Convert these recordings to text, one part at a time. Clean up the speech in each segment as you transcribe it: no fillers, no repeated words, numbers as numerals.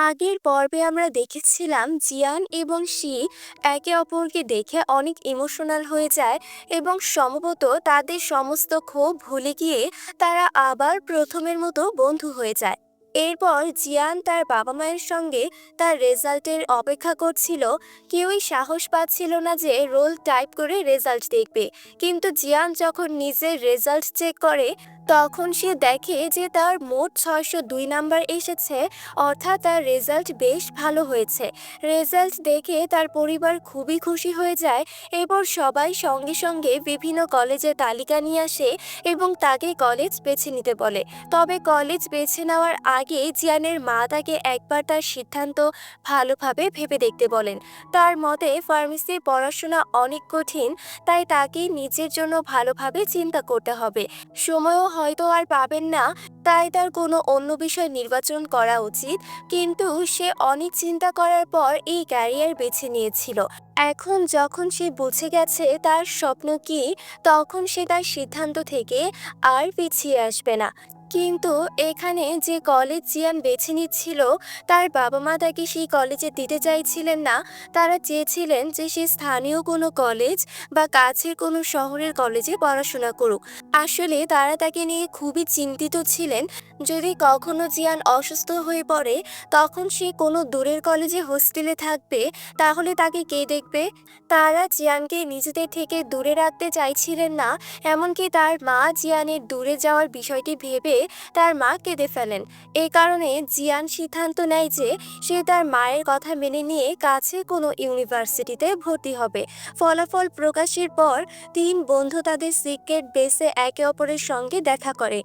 আগের পর্বে আমরা দেখেছিলাম জিয়ান এবং শি একে অপরকে দেখে অনেক ইমোশনাল হয়ে যায় এবং সম্ভবত তাদের সমস্ত ক্ষোভ ভুলে গিয়ে তারা আবার প্রথমের মতো বন্ধু হয়ে যায়। এরপর জিয়ান তার বাবা মায়ের সঙ্গে তার রেজাল্টের অপেক্ষা করছিল। কেউই সাহস পাচ্ছিল না যে রোল টাইপ করে রেজাল্ট দেখবে, কিন্তু জিয়ান যখন নিজের রেজাল্ট চেক করে তখন সে দেখে যে তার মোট 602 নাম্বার এসেছে, অর্থাৎ তার রেজাল্ট বেশ ভালো হয়েছে। রেজাল্ট দেখে তার পরিবার খুবই খুশি হয়ে যায়। এরপর সবাই সঙ্গে সঙ্গে বিভিন্ন কলেজের তালিকা নিয়ে আসে এবং তাকে কলেজ বেছে নিতে বলে। তবে কলেজ বেছে নেওয়ার আগে জিয়ানের মা তাকে একবার তার সিদ্ধান্ত ভালোভাবে ভেবে দেখতে বলেন। তার মতে ফার্মেসির পড়াশোনা অনেক কঠিন, তাই তাকে নিজের জন্য ভালোভাবে চিন্তা করতে হবে। সময়ও হয়তো আর পাবেন না, তাই তার কোনো অন্য বিষয় নির্বাচন করা উচিত। কিন্তু সে অনেক চিন্তা করার পর এই ক্যারিয়ার বেছে নিয়েছিল। এখন যখন সে বুঝে গেছে তার স্বপ্ন কি, তখন সে তার সিদ্ধান্ত থেকে আর পিছিয়ে আসবে না। কিন্তু এখানে যে কলেজ জিয়ান বেছে নিচ্ছিল, তার বাবা মা তাকে সেই কলেজে দিতে চাইছিলেন না। তারা চেয়েছিলেন যে সে স্থানীয় কোনো কলেজ বা কাছের কোনো শহরের কলেজে পড়াশোনা করুক। আসলে তারা তাকে নিয়ে খুবই চিন্তিত ছিলেন। যদি কখনো জিয়ান অসুস্থ হয়ে পড়ে, তখন সে কোনো দূরের কলেজে হোস্টেলে থাকবে, তাহলে তাকে কে দেখবে? তারা জিয়ানকে নিজেদের থেকে দূরে রাখতে চাইছিলেন না। এমনকি তার মা জিয়ানের দূরে যাওয়ার বিষয়টি ভেবে তার মা কেঁদে ফেলেন। এই কারণে জিয়ান সিদ্ধান্ত নেয় যে সে তার মায়ের কথা মেনে নিয়ে কাছে কোনো ইউনিভার্সিটিতে ভর্তি হবে। ফলাফল প্রকাশের পর 3 বন্ধু তাদের সিক্রেট বেসে একে অপরের সঙ্গে দেখা করে।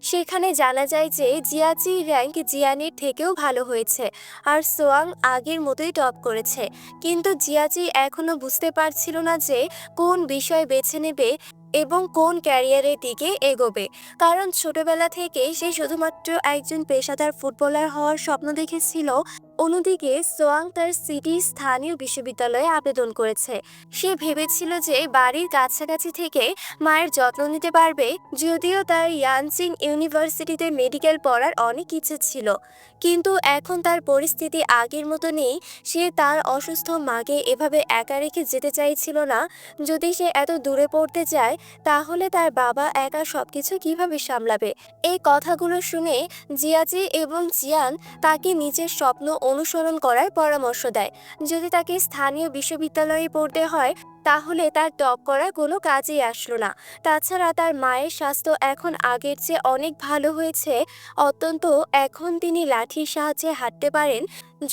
সেখানে জানা যায় যে জিয়াচির র্যাঙ্ক জিয়ানের থেকেও ভালো হয়েছে, আর সোয়াং আগের মতোই টপ করেছে। কিন্তু জিয়াচি এখনো বুঝতে পারছিল না যে কোন বিষয় বেছে নেবে এবং কোন ক্যারিয়ারের দিকে এগোবে। কারণ ছোটবেলা থেকে সে শুধুমাত্র একজন পেশাদার ফুটবলার হওয়ার স্বপ্ন দেখেছিল। অন্যদিকে সোয়াং তার সিটির স্থানীয় বিশ্ববিদ্যালয়ে আবেদন করেছে। সে ভেবেছিল যে বাড়ির কাছাকাছি থেকে মায়ের যত্ন নিতে পারবে। যদিও তার ইয়ানচিং ইউনিভার্সিটিতে মেডিকেল পড়ার অনেক ইচ্ছে ছিল, কিন্তু এখন তার পরিস্থিতি আগের মতো নেই। সে তার অসুস্থ মাকে এভাবে একা রেখে যেতে চাইছিল না। যদি সে এত দূরে পড়তে যায়, তাহলে তার বাবা একা সবকিছু কিভাবে সামলাবে? এই কথাগুলো শুনে জিয়াজি এবং জিয়ান তাকে নিজের স্বপ্ন অনুসরণ করার পরামর্শ দেয়। যদি তাকে স্থানীয় বিশ্ববিদ্যালয়ে পড়তে হয়, তাহলে তার টপ করা কোনো কাজেই আসলো না। তাছাড়া তার মায়ের স্বাস্থ্য এখন আগের চেয়ে অনেক ভালো হয়েছে। অত্যন্ত এখন তিনি লাঠির সাহায্যে হাঁটতে পারেন।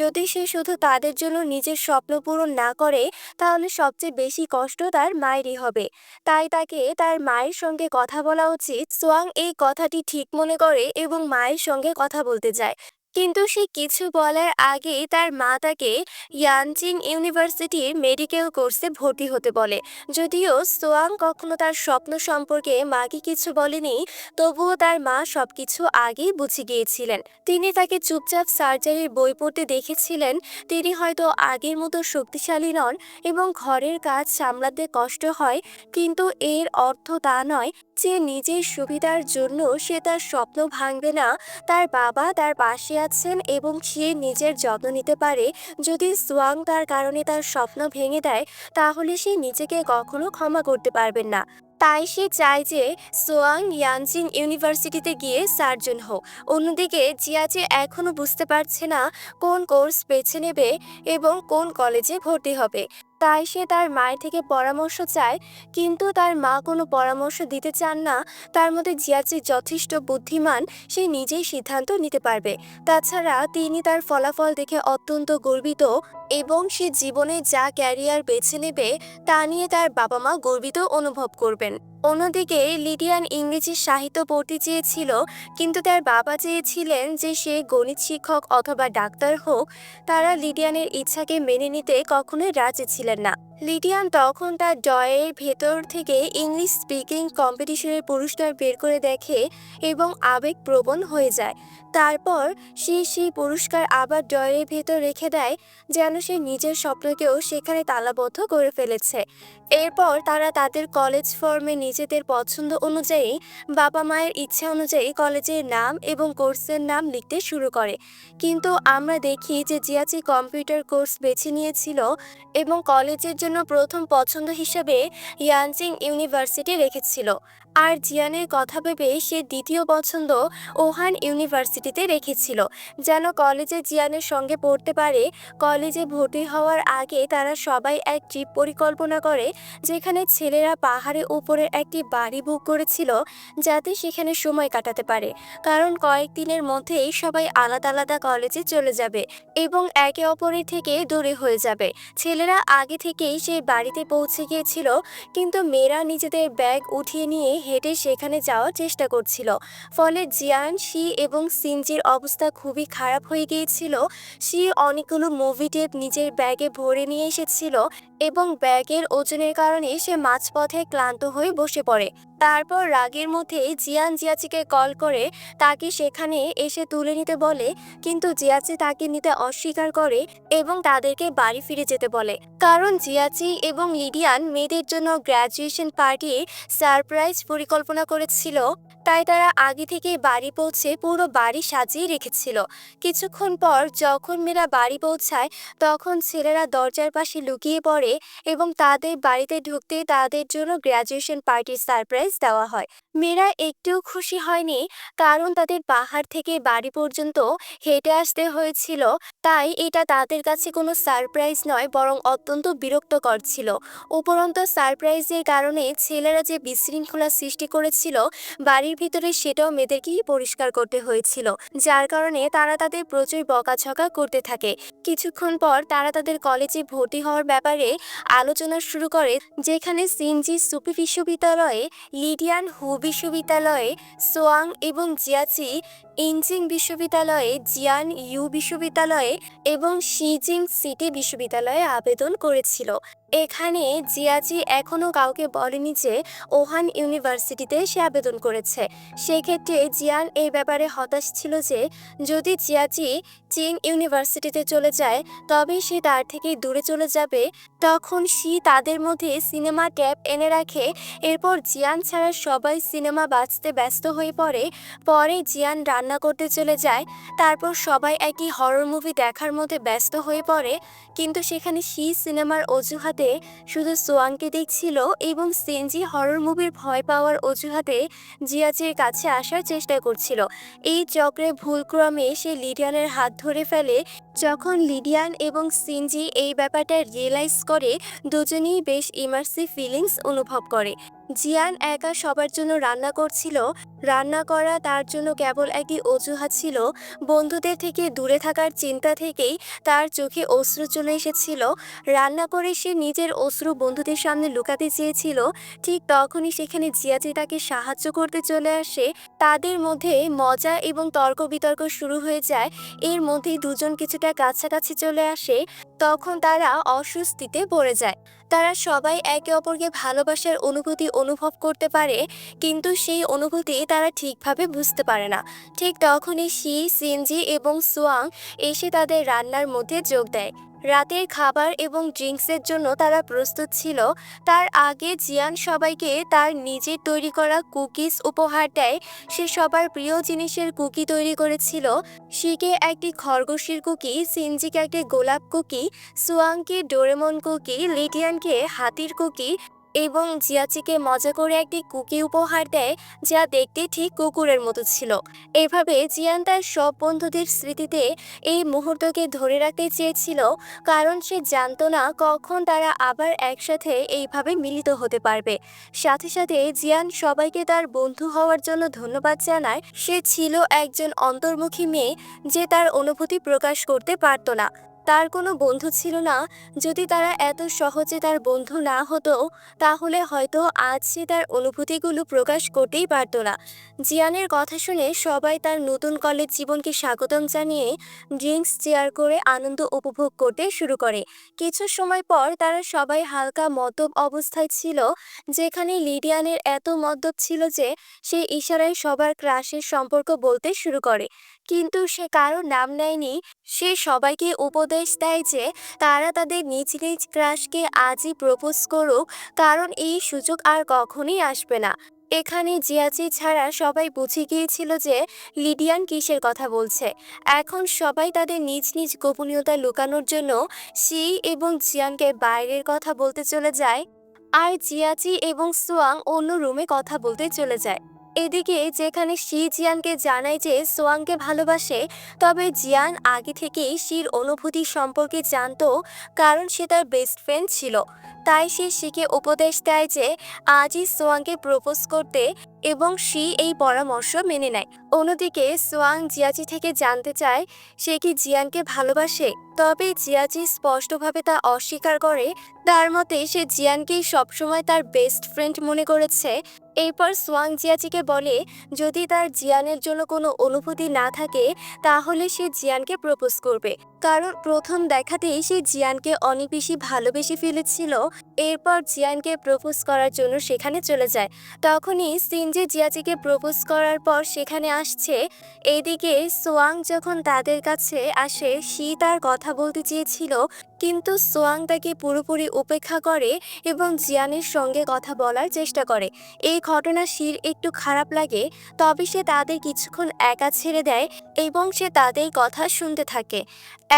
যদি সে শুধু তাদের জন্য নিজের স্বপ্ন পূরণ না করে, তাহলে সবচেয়ে বেশি কষ্ট তার মায়েরই হবে। তাই তাকে তার মায়ের সঙ্গে কথা বলা উচিত। সোয়াং এই কথাটি ঠিক মনে করে এবং মায়ের সঙ্গে কথা বলতে যায়। কিন্তু সে কিছু বলার আগেই তার মা তাকে ইয়ানচিং ইউনিভার্সিটির মেডিকেল কোর্সে ভর্তি হতে বলে। যদিও সোয়াং কখনো তার স্বপ্ন সম্পর্কে মাকে কিছু বলেনি, তবুও তার মা সবকিছু আগেই বুঝে গিয়েছিলেন। তিনি তাকে চুপচাপ সার্জারির বই পড়তে দেখেছিলেন। তিনি হয়তো আগের মতো শক্তিশালী নন এবং ঘরের কাজ সামলাতে কষ্ট হয়, কিন্তু এর অর্থ তা নয় যে নিজের সুবিধার জন্য সে তার স্বপ্ন ভাঙবে না। তার বাবা তার পাশে আছেন এবং সে নিজের যত্ন নিতে পারে। যদি সোয়াং তার কারণে তার স্বপ্ন ভেঙে দেয়, তাহলে সে নিজেকে কখনো ক্ষমা করতে পারবেন না। তাই সে চায় যে সোয়াং ইয়ানজিং ইউনিভার্সিটিতে গিয়ে সার্জন হোক। অন্যদিকে জিয়াচি এখনো বুঝতে পারছে না কোন কোর্স বেছে নেবে এবং কোন কলেজে ভর্তি হবে। তাই সে তার মায়ের থেকে পরামর্শ চায়, কিন্তু তার মা কোনো পরামর্শ দিতে চান না। তার মধ্যে জিয়াচি যথেষ্ট বুদ্ধিমান, সে নিজেই সিদ্ধান্ত নিতে পারবে। তাছাড়া তিনি তার ফলাফল দেখে অত্যন্ত গর্বিত এবং সে জীবনে যা ক্যারিয়ার বেছে নেবে তা নিয়ে তার বাবা মা গর্বিত অনুভব করবেন। অন্যদিকে লিডিয়ান ইংরেজি সাহিত্য পড়তে চেয়েছিল, কিন্তু তার বাবা চেয়েছিলেন যে সে গণিত শিক্ষক অথবা ডাক্তার হোক। তারা লিডিয়ানের ইচ্ছাকে মেনে নিতে কখনোই রাজি ছিলেন না। লিডিয়ান তখন তার ড্রয়ের ভেতর থেকে ইংলিশ স্পিকিং কম্পিটিশনের পুরস্কার বের করে দেখে এবং আবেগপ্রবণ হয়ে যায়। তারপর সে সেই পুরস্কার আবার ড্রয়ের ভেতর রেখে দেয়, যেন সে নিজের স্বপ্নকেও সেখানে তালাবদ্ধ করে ফেলেছে। এরপর তারা তাদের কলেজ ফর্মে নিজেদের পছন্দ অনুযায়ী, বাবা মায়ের ইচ্ছা অনুযায়ী কলেজের নাম এবং কোর্সের নাম লিখতে শুরু করে। কিন্তু আমরা দেখি যে জিয়াচি কম্পিউটার কোর্স বেছে নিয়েছিল এবং কলেজের জন্য প্রথম পছন্দ হিসাবে ইয়ানজিং ইউনিভার্সিটি রেখেছিল। আর জিয়ানের কথা ভেবে সে দ্বিতীয় পছন্দ ওহান ইউনিভার্সিটিতে রেখেছিল, যেন কলেজে জিয়ানের সঙ্গে পড়তে পারে। কলেজে ভর্তি হওয়ার আগে তারা সবাই এক ট্রিপ পরিকল্পনা করে, যেখানে ছেলেরা পাহাড়ের উপরে একটি বাড়ি বুক করেছিল, যাতে সেখানে সময় কাটাতে পারে, কারণ কয়েকদিনের মধ্যেই সবাই আলাদা আলাদা কলেজে চলে যাবে এবং একে অপরের থেকে দূরে হয়ে যাবে। ছেলেরা আগে থেকেই সেই বাড়িতে পৌঁছে গিয়েছিল, কিন্তু মেয়েরা নিজেদের ব্যাগ উঠিয়ে নিয়ে হেঁটে সেখানে যাওয়ার চেষ্টা করছিল। ফলে জিয়ান, শি এবং সিনজির অবস্থা খুবই খারাপ হয়ে গিয়েছিল। শি অনেকগুলো মুভি টেপ নিজের ব্যাগে ভরে নিয়ে এসেছিল এবং ব্যাগের ওজনের কারণে সে মাঝপথে ক্লান্ত হয়ে বসে পড়ে। তারপর রাগের মধ্যে জিয়ান জিয়াচিকে কল করে তাকে সেখানে এসে তুলে নিতে বলে, কিন্তু জিয়াচি তাকে নিতে অস্বীকার করে এবং তাদেরকে বাড়ি ফিরে যেতে বলে, কারণ জিয়াচি এবং লিডিয়ান মেয়েদের জন্য গ্র্যাজুয়েশন পার্টি সারপ্রাইজ পরিকল্পনা করেছিল। তাই তারা আগে থেকে বাড়ি পৌঁছে পুরো বাড়ি সাজিয়ে রেখেছিল। কিছুক্ষণ পর যখন মেয়েরা বাড়ি পৌঁছায়, তখন ছেলেরা দরজার পাশে লুকিয়ে পড়ে এবং তাদের বাড়িতে ঢুকতে তাদের জন্য গ্র্যাজুয়েশন পার্টির সারপ্রাইজ দেওয়া হয়। মেয়েরা একটু খুশি হয়নি, কারণ তাদের পাহাড় থেকে বাড়ি পর্যন্ত হেঁটে আসতে হয়েছিল। তাই এটা তাদের কাছে কোনো সারপ্রাইজ নয়, বরং অত্যন্ত বিরক্তকর ছিল। উপরন্তু সারপ্রাইজের কারণে ছেলেরা যে বিশৃঙ্খলা সৃষ্টি করেছিল বাড়ির ভিতরে, সেটাও মেয়েদেরকেই পরিষ্কার করতে হয়েছিল, যার কারণে তারা তাদের প্রচুর বকাঝকা করতে থাকে। কিছুক্ষণ পর তারা তাদের কলেজে ভর্তি হওয়ার ব্যাপারে আলোচনা শুরু করে, যেখানে সিনজি সুপি বিশ্ববিদ্যালয়ে, লিডিয়ান হু বিশ্ববিদ্যালয়ে, সোয়াং এবং জিয়াচি ইনজিং বিশ্ববিদ্যালয়ে, জিয়ান ইউ বিশ্ববিদ্যালয়ে এবং শিজিং সিটি বিশ্ববিদ্যালয়ে আবেদন করেছিল। এখানে জিয়াচি এখনও কাউকে বলেনি যে ওহান ইউনিভার্সিটিতে সে আবেদন করেছে। সেক্ষেত্রে জিয়ান এই ব্যাপারে হতাশ ছিল যে যদি জিয়াচি চীন ইউনিভার্সিটিতে চলে যায়, তবে সে তার থেকে দূরে চলে যাবে। তখন শি তাদের মধ্যে সিনেমা ট্যাপ এনে রাখে। এরপর জিয়ান ছাড়া সবাই সিনেমা বাঁচতে ব্যস্ত হয়ে পড়ে। পরে জিয়ান রান্না করতে চলে যায়। তারপর সবাই একই হরর মুভি দেখার মধ্যে ব্যস্ত হয়ে পড়ে, কিন্তু সেখানে শি সিনেমার অজুহাতে শুধু সোয়াংকে দেখছিল এবং সেনজি হরর মুভির ভয় পাওয়ার অজুহাতে জিয়াচির কাছে আসার চেষ্টা করছিল। এই চক্রে ভুলক্রমে সে লিডিয়ানের হাত ধরে ফেলে। যখন লিডিয়ান এবং সিনজি এই ব্যাপারটা রিয়েলাইজ করে, দুজনেই বেশ ইমার্সিভ ফিলিংস অনুভব করে। জিয়ান একা সবার জন্য রান্না করছিল। রান্না করা তার জন্য কেবল একটি অজুহাত ছিল। বন্ধুদের থেকে দূরে থাকার চিন্তা থেকেই তার চোখে অশ্রু চলে এসেছিল। রান্না করে সে নিজের অশ্রু বন্ধুদের সামনে লুকাতে চেয়েছিল। ঠিক তখনই সেখানে জিয়াচি তাকে সাহায্য করতে চলে আসে। তাদের মধ্যে মজা এবং তর্ক বিতর্ক শুরু হয়ে যায়। এর মধ্যেই দুজন কিছুটা কাছাকাছি চলে আসে। তখন তারা অস্বস্তিতে পড়ে যায়। তারা সবাই একে অপরকে ভালোবাসার অনুভূতি অনুভব করতে পারে, কিন্তু সেই অনুভূতি তারা ঠিকভাবে বুঝতে পারে না। ঠিক তখনই শি, সিনজি এবং সোয়াং এসে তাদের রান্নার মধ্যে যোগ দেয়। রাতের খাবার এবং ড্রিঙ্কসের জন্য তারা প্রস্তুত ছিল। তার আগে জিয়ান সবাইকে তার নিজের তৈরি করা কুকিজ উপহার দেয়। সে সবার প্রিয় জিনিসের কুকি তৈরি করেছিল। শিকে একটি খরগোশের কুকি, সিনজিকে একটি গোলাপ কুকি, সুয়াংকে ডোরেমন কুকি, লিডিয়ানকে হাতির কুকি এবং জিয়াচিকে মজা করে একটি কুকি উপহার দেয়, যা দেখতে ঠিক কুকুরের মতো ছিল। এভাবে জিয়ান তার সব বন্ধুদের স্মৃতিতে এই মুহূর্তকে ধরে রাখতে চেয়েছিল, কারণ সে জানতো না কখন তারা আবার একসাথে এইভাবে মিলিত হতে পারবে। সাথে সাথে জিয়ান সবাইকে তার বন্ধু হওয়ার জন্য ধন্যবাদ জানায়। সে ছিল একজন অন্তর্মুখী মেয়ে, যে তার অনুভূতি প্রকাশ করতে পারত না। তার কোনো বন্ধু ছিল না। যদি তারা এত সহজে তার বন্ধু না হতো, তাহলে হয়তো আজ সে তার অনুভূতিগুলো প্রকাশ করতেই পারতো না। জিয়ানের কথা শুনে সবাই তার নতুন কলেজ জীবনকে স্বাগতম জানিয়ে ড্রিঙ্কস শেয়ার করে আনন্দ উপভোগ করতে শুরু করে। কিছু সময় পর তারা সবাই হালকা মদ্যপ অবস্থায় ছিল, যেখানে লিডিয়ানের এত মদ্যপ ছিল যে সে ইশারায় সবার ক্রাশের সম্পর্ক বলতে শুরু করে। কিন্তু সে কারো নাম নেয়নি। সে সবাইকে উপদেশ দেয় যে তারা তাদের নিজ নিজ ক্রাশকে আজই প্রপোজ করুক, কারণ এই সুযোগ আর কখনোই আসবে না। এখানে জিয়াচি ছাড়া সবাই বুঝে গিয়েছিল যে লিডিয়ান কিসের কথা বলছে। এখন সবাই তাদের নিজ নিজ গোপনীয়তা লুকানোর জন্য শি এবং জিয়ানকে বাইরের কথা বলতে চলে যায়, আর জিয়াচি এবং সোয়াং অন্য রুমে কথা বলতে চলে যায়। এদিকে যেখানে শি জিয়ানকে জানায় যে সোয়াংকে ভালোবাসে, তবে জিয়ান আগে থেকেই শির অনুভূতি সম্পর্কে জানতো, কারণ সে তার বেস্ট ফ্রেন্ড ছিল। তাই সে শিকে উপদেশ দেয় যে আজই সোয়াংকে প্রপোজ করতে, এবং শি এই পরামর্শ মেনে নেয়। অন্যদিকে সোয়াং জিয়াচি থেকে জানতে চায় সে কি জিয়ানকে ভালোবাসে, তবে জিয়াচি স্পষ্টভাবে তা অস্বীকার করে। তার মতে সে জিয়ানকেই সবসময় তার বেস্ট ফ্রেন্ড মনে করেছে। এরপর সোয়াং জিয়াচিকে বলে যদি তার জিয়ানের জন্য কোনো অনুভূতি না থাকে, তাহলে সে জিয়ানকে প্রপোজ করবে, কারণ প্রথম দেখাতেই সে জিয়ানকে অনেক বেশি ভালোবেসে ফেলেছিল। এরপর জিয়ানকে প্রপোজ করার জন্য সেখানে চলে যায়। তখনই সিনজি জিয়াচিকে প্রপোজ করার পর সেখানে আসছে। এদিকে সোয়াং যখন তাদের কাছে আসে, শি তার কথা বলতে চেয়েছিল, কিন্তু সোয়াং তাকে পুরোপুরি উপেক্ষা করে এবং জিয়ানের সঙ্গে কথা বলার চেষ্টা করে। এই ঘটনা শির একটু খারাপ লাগে, তবে সে তাদের কিছুক্ষণ একা ছেড়ে দেয় এবং সে তাদের কথা শুনতে থাকে।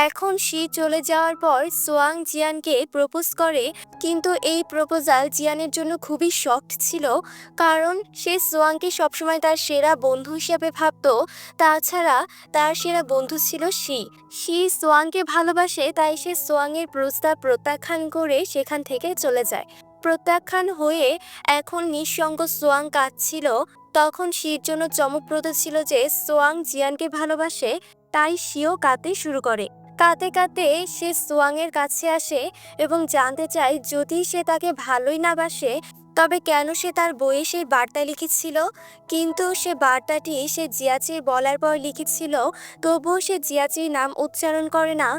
এখন শি চলে যাওয়ার পর সোয়াং জিয়ানকে প্রপোজ করে, কিন্তু এই প্রপোজাল জিয়ানের জন্য খুবই শক্ট ছিল, কারণ সে সোয়াংকে সবসময় তার সেরা বন্ধু হিসেবে ভাবত। তাছাড়া তার সেরা বন্ধু ছিল শি। শি সোয়াংকে ভালোবাসে, তাই সে সোয়াংয়ের প্রস্তাব প্রত্যাখ্যান করে সেখান থেকে চলে যায়। প্রত্যাখ্যান হয়ে এখন নিঃসঙ্গ সোয়াং কাঁদছিল। তখন শির জন্য চমকপ্রদ ছিল যে সোয়াং জিয়ানকে ভালোবাসে, তাই শিও কাঁদতে শুরু করে। কাঁদতে কাঁদতে সে সোয়াংয়ের কাছে আসে এবং জানতে চায় যদি সে তাকে ভালোই না বাসে, তবে কেন সে তার বইয়ে সেই বার্তা লিখেছিল। কিন্তু সে বার্তাটি সে জিয়াচির বলার পর লিখেছিল, তবুও সে জিয়াচির নাম উচ্চারণ করে না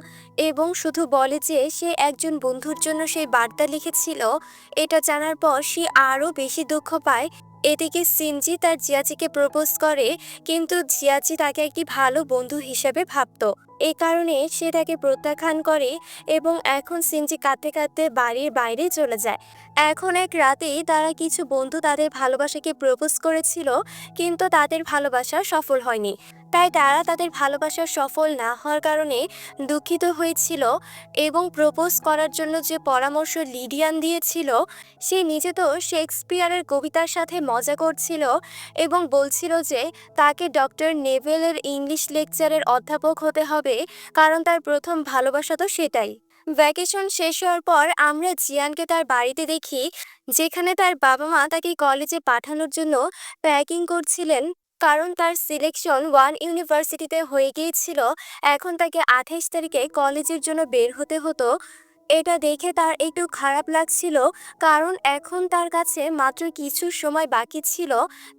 এবং শুধু বলে যে সে একজন বন্ধুর জন্য সেই বার্তা লিখেছিল। এটা জানার পর সে আরও বেশি দুঃখ পায়। এদিকে সিনজি তার জিয়াচিকে প্রপোজ করে, কিন্তু জিয়াচি তাকে একটি ভালো বন্ধু হিসেবে ভাবত। এ কারণে সে তাকে প্রত্যাখ্যান করে এবং এখন সিনজি কাঁদতে কাঁদতে বাড়ির বাইরে চলে যায়। এখন এক রাতেই তারা কিছু বন্ধু তাদের ভালোবাসাকে প্রপোজ করেছিল, কিন্তু তাদের ভালোবাসা সফল হয়নি। তাই তারা তাদের ভালোবাসা সফল না হওয়ার কারণে দুঃখিত হয়েছিল এবং প্রপোজ করার জন্য যে পরামর্শ লিডিয়ান দিয়েছিল, সে নিজে তো শেক্সপিয়ারের কবিতার সাথে মজা করছিল এবং বলছিল যে তাকে ডক্টর নেভেলের ইংলিশ লেকচারের অধ্যাপক হতে হবে, কারণ তার প্রথম ভালোবাসা তো সেটাই। ভ্যাকেশন শেষ হওয়ার পর আমরা জিয়ানকে তার বাড়িতে দেখি, যেখানে তার বাবা মা তাকে কলেজে পাঠানোর জন্য প্যাকিং করছিলেন, কারণ তার সিলেকশন ওয়ান ইউনিভার্সিটিতে হয়ে গিয়েছিল। এখন তাকে 28 তারিখে কলেজের জন্য বের হতে হতো। এটা দেখে তার একটু খারাপ লাগছিল, কারণ এখন তার কাছে মাত্র কিছু সময় বাকি ছিল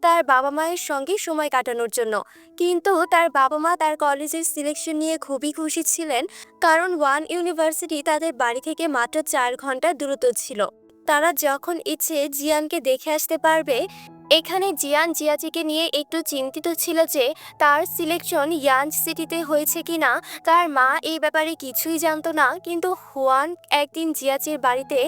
তার বাবা মায়ের সঙ্গে সময় কাটানোর জন্য। কিন্তু তার বাবা মা তার কলেজের সিলেকশন নিয়ে খুবই খুশি ছিলেন, কারণ ওয়ান ইউনিভার্সিটি তাদের বাড়ি থেকে মাত্র 4 ঘন্টা দূরত্ব ছিল। তারা যখন ইচ্ছে জিয়ানকে দেখে আসতে পারবে। এখানে জিয়ান জিয়াচিকে নিয়ে একটু চিন্তিত ছিল যে তার সিলেকশন ইয়াঞ্জ সিটিতে হয়েছে কিনা। তার মা এই ব্যাপারে কিছুই জানতো না, কিন্তু হুয়ান একদিন জিয়াচির বাড়িতে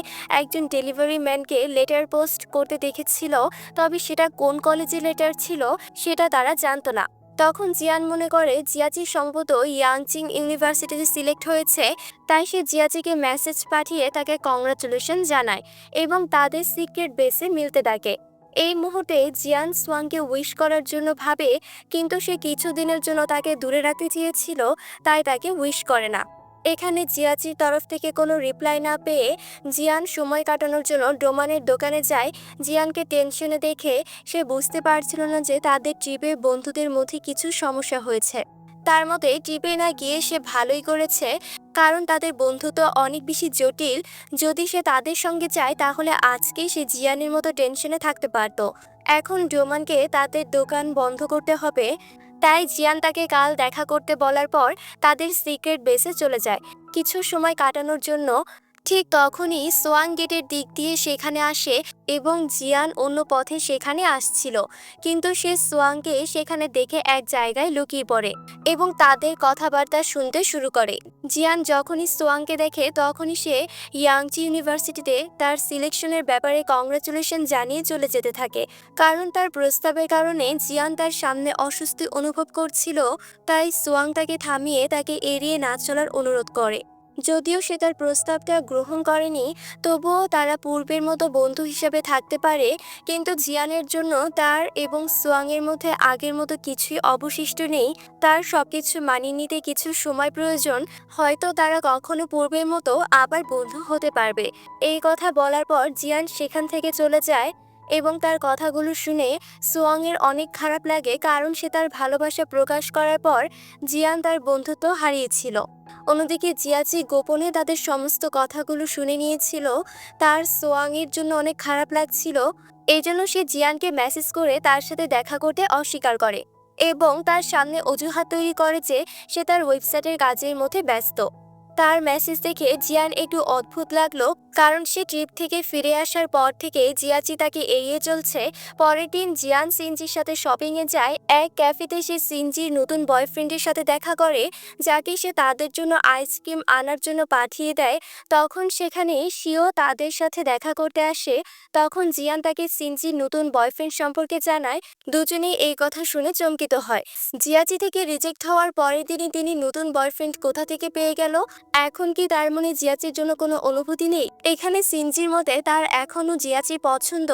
একজন ডেলিভারি ম্যানকে লেটার পোস্ট করতে দেখেছিল, তবে সেটা কোন কলেজের লেটার ছিল সেটা তারা জানতো না। তখন জিয়ান মনে করে জিয়াচি সম্ভবত ইয়াংচিং ইউনিভার্সিটিতে সিলেক্ট হয়েছে, তাই সে জিয়াচিকে মেসেজ পাঠিয়ে তাকে কংগ্রাচুলেশন জানায় এবং তাদের সিক্রেট বেসে মিলতে ডাকে। এই মুহূর্তে জিয়ান সোয়াংকে উইশ করার জন্য ভাবে, কিন্তু সে কিছুদিনের জন্য তাকে দূরে রাখতে চেয়েছিল, তাই তাকে উইশ করে না। এখানে জিয়াচির তরফ থেকে কোনো রিপ্লাই না পেয়ে জিয়ান সময় কাটানোর জন্য ডোমানের দোকানে যায়। জিয়ানকে টেনশনে দেখে সে বুঝতে পারছিল না যে তাদের ট্রিপে বন্ধুদের মধ্যে কিছু সমস্যা হয়েছে। তার মতে ট্রিপে না গিয়ে সে ভালোই করেছে, কারণ তাদের বন্ধুত্ব অনেক বেশি জটিল। যদি সে তাদের সঙ্গে যায় তাহলে আজকেই সে জিয়ানের মতো টেনশনে থাকতে পারতো। এখন রোমানকে তাদের দোকান বন্ধ করতে হবে, তাই জিয়ান তাকে কাল দেখা করতে বলার পর তাদের সিক্রেট বেসে চলে যায় কিছু সময় কাটানোর জন্য। ঠিক তখনই সোয়াং গেটের দিক দিয়ে সেখানে আসে এবং জিয়ান অন্য পথে সেখানে আসছিল, কিন্তু সে সোয়াংকে সেখানে দেখে এক জায়গায় লুকিয়ে পড়ে এবং তাদের কথাবার্তা শুনতে শুরু করে। জিয়ান যখনই সোয়াংকে দেখে তখনই সে ইয়াংচি ইউনিভার্সিটিতে তার সিলেকশনের ব্যাপারে কংগ্রাচুলেশন জানিয়ে চলে যেতে থাকে, কারণ তার প্রস্তাবের কারণে জিয়ান তার সামনে অস্বস্তি অনুভব করছিল। তাই সোয়াং তাকে থামিয়ে তাকে এড়িয়ে না চলার অনুরোধ করে। যদিও সে তার প্রস্তাবটা গ্রহণ করেনি, তবুও তারা পূর্বের মতো বন্ধু হিসেবে থাকতে পারে। কিন্তু জিয়ানের জন্য তার এবং সোয়াংয়ের মধ্যে আগের মতো কিছুই অবশিষ্ট নেই। তার সবকিছু মানিয়ে নিতে কিছু সময় প্রয়োজন, হয়তো তারা কখনো পূর্বের মতো আবার বন্ধু হতে পারবে। এই কথা বলার পর জিয়ান সেখান থেকে চলে যায় এবং তার কথাগুলো শুনে সোয়াংয়ের অনেক খারাপ লাগে, কারণ সে তার ভালোবাসা প্রকাশ করার পর জিয়ান তার বন্ধুত্ব হারিয়েছিল। অন্যদিকে জিয়াচি গোপনে তাদের সমস্ত কথাগুলো শুনে নিয়েছিল। তার সোয়াংয়ের জন্য অনেক খারাপ লাগছিল, এই জন্য সে জিয়ানকে মেসেজ করে তার সাথে দেখা করতে অস্বীকার করে এবং তার সামনে অজুহাত তৈরি করে যে সে তার ওয়েবসাইটের কাজের মধ্যে ব্যস্ত। তার মেসেজ দেখে জিয়ান একটু অদ্ভুত লাগলো, কারণ সে ট্রিপ থেকে ফিরে আসার পর থেকে জিয়াচি তাকে এড়িয়ে চলছে। পরের দিন জিয়ান সিনজির সাথে শপিংয়ে যায়। এক ক্যাফেতে সে সিনজির নতুন বয়ফ্রেন্ডের সাথে দেখা করে, যাকে সে তাদের জন্য আইসক্রিম আনার জন্য পাঠিয়ে দেয়। তখন সেখানে শিও তাদের সাথে দেখা করতে আসে। তখন জিয়ান তাকে সিনজির নতুন বয়ফ্রেন্ড সম্পর্কে জানায়। দুজনেই এই কথা শুনে চমকিত হয়। জিয়াচি থেকে রিজেক্ট হওয়ার পরের দিনই তিনি নতুন বয়ফ্রেন্ড কোথা থেকে পেয়ে গেল? এখন কি তার মনে জিয়াচির জন্য কোনো অনুভূতি নেই? এখানে সিনজির মতে তার এখনও জিয়াচি পছন্দ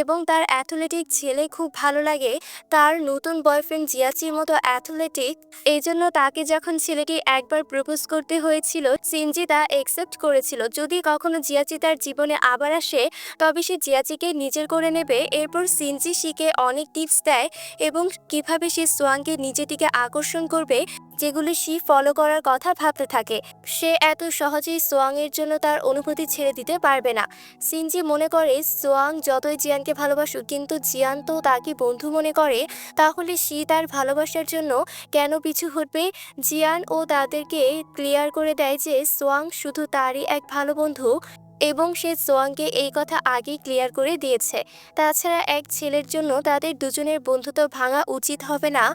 এবং তার অ্যাথলেটিক ছেলে খুব ভালো লাগে। তার নতুন বয়ফ্রেন্ড জিয়াচির মতো অ্যাথলেটিক, এই জন্য তাকে যখন ছেলেটি একবার প্রপোজ করতে হয়েছিল সিনজি তা অ্যাকসেপ্ট করেছিল। যদি কখনো জিয়াচি তার জীবনে আবার আসে তবে সে জিয়াচিকে নিজের করে নেবে। এরপর সিনজি শিকে অনেক টিপস দেয় এবং কিভাবে সে সোয়াংকে নিজের দিকে আকর্ষণ করবে, যেগুলো সে ফলো করার কথা ভাবতে থাকে। সে এত সহজেই সোয়াংয়ের জন্য তার অনুভূতি ছেড়ে দিতে পারবে না। সিনজি মনে করে সোয়াং যতই জিয়ানকে ভালোবাসুক, কিন্তু জিয়ান তো তাকে বন্ধু মনে করে, তাহলে সে তার ভালোবাসার জন্য কেন পিছু হটবে? জিয়ান ও তাদেরকে ক্লিয়ার করে দেয় যে সোয়াং শুধু তারই এক ভালো বন্ধু এবং সে সোয়াংকে এই কথা আগেই ক্লিয়ার করে দিয়েছে। তাছাড়া এক ছেলের জন্য তাদের দুজনের বন্ধুত্ব ভাঙা উচিত হবে না।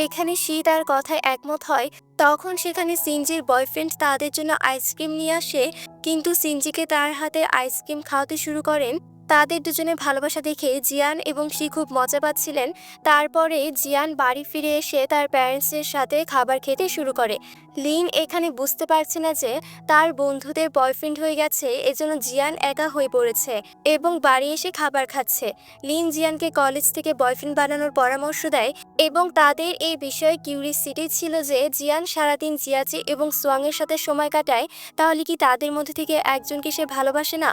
এখানে সে তার কথায় একমত হয়। তখন সেখানে সিনজির বয়ফ্রেন্ড তাদের জন্য আইসক্রিম নিয়ে আসে, কিন্তু সিনজিকে তার হাতে আইসক্রিম খাওয়াতে শুরু করেন। তাদের দুজনের ভালোবাসা দেখে জিয়ান এবং সি খুব মজা পাচ্ছিলেন। তারপরে জিয়ান বাড়ি ফিরে এসে তার প্যারেন্টসের সাথে খাবার খেতে শুরু করে। লিন এখানে বুঝতে পারছে না যে তার বন্ধুদের বয়ফ্রেন্ড হয়ে গেছে, এজন্য জিয়ান একা হয়ে পড়েছে এবং বাড়ি এসে খাবার খাচ্ছে। লিন জিয়ানকে কলেজ থেকে বয়ফ্রেন্ড বানানোর পরামর্শ দেয় এবং তাদের এই বিষয়ে কিউরিসিটি ছিল যে জিয়ান সারাদিন জিয়াচি এবং সোয়াংয়ের সাথে সময় কাটায়, তাহলে কি তাদের মধ্যে থেকে একজনকে সে ভালোবাসে না?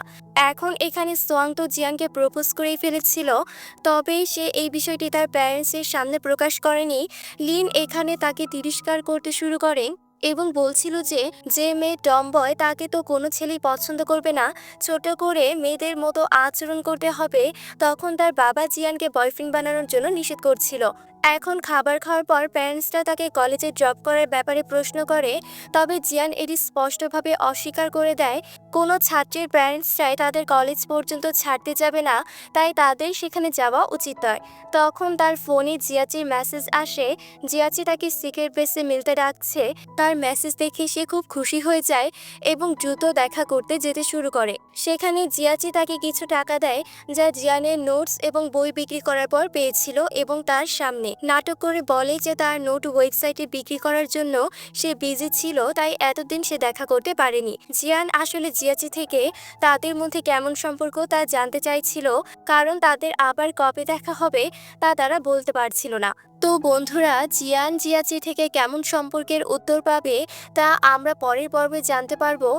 এখন এখানে সোয়াং তো জিয়ানকে প্রপোজ করেই ফেলেছিল, তবে সে এই বিষয়টি তার প্যারেন্টসের সামনে প্রকাশ করেনি। লিন এখানে তাকে তিরস্কার করতে শুরু করে এবং বলছিল যে যে মেয়ে টমবয় তাকে তো কোনো ছেলেই পছন্দ করবে না, ছোট করে মেয়েদের মতো আচরণ করতে হবে। তখন তার বাবা জিয়ানকে বয়ফ্রেন্ড বানানোর জন্য নিষেধ করছিল। এখন খাবার খাওয়ার পর প্যারেন্টসরা তাকে কলেজে ড্রপ করার ব্যাপারে প্রশ্ন করে, তবে জিয়ান এটি স্পষ্টভাবে অস্বীকার করে দেয়। কোনো ছাত্রের প্যারেন্টসরাই তাদের কলেজ পর্যন্ত ছাড়তে যাবে না, তাই তাদের সেখানে যাওয়া উচিত নয়। তখন তার ফোনে জিয়াচির মেসেজ আসে। জিয়াচি তাকে সিক্রেট বেসে মিলতে ডাকছে। তার মেসেজ দেখে সে খুব খুশি হয়ে যায় এবং দ্রুত দেখা করতে যেতে শুরু করে। সেখানে জিয়াচি তাকে কিছু টাকা দেয়, যা জিয়ানের নোটস এবং বই বিক্রি করার পর পেয়েছিল, এবং তার সামনে নাটক করে বলে যে তার নোট ওয়েবসাইটে বিক্রি করার জন্য সে বিজি ছিল, তাই এতদিন সে দেখা করতে পারেনি। জিয়ান আসলে জিয়াচি থেকে তাদের মধ্যে কেমন সম্পর্ক তা জানতে চাইছিল, কারণ তাদের আবার কবে দেখা হবে তা তারা বলতে পারছিল না। তো বন্ধুরা, জিয়ান জিয়াচি থেকে কেমন সম্পর্কের উত্তর পাবে তা আমরা পরের পর্বে জানতে পারবো।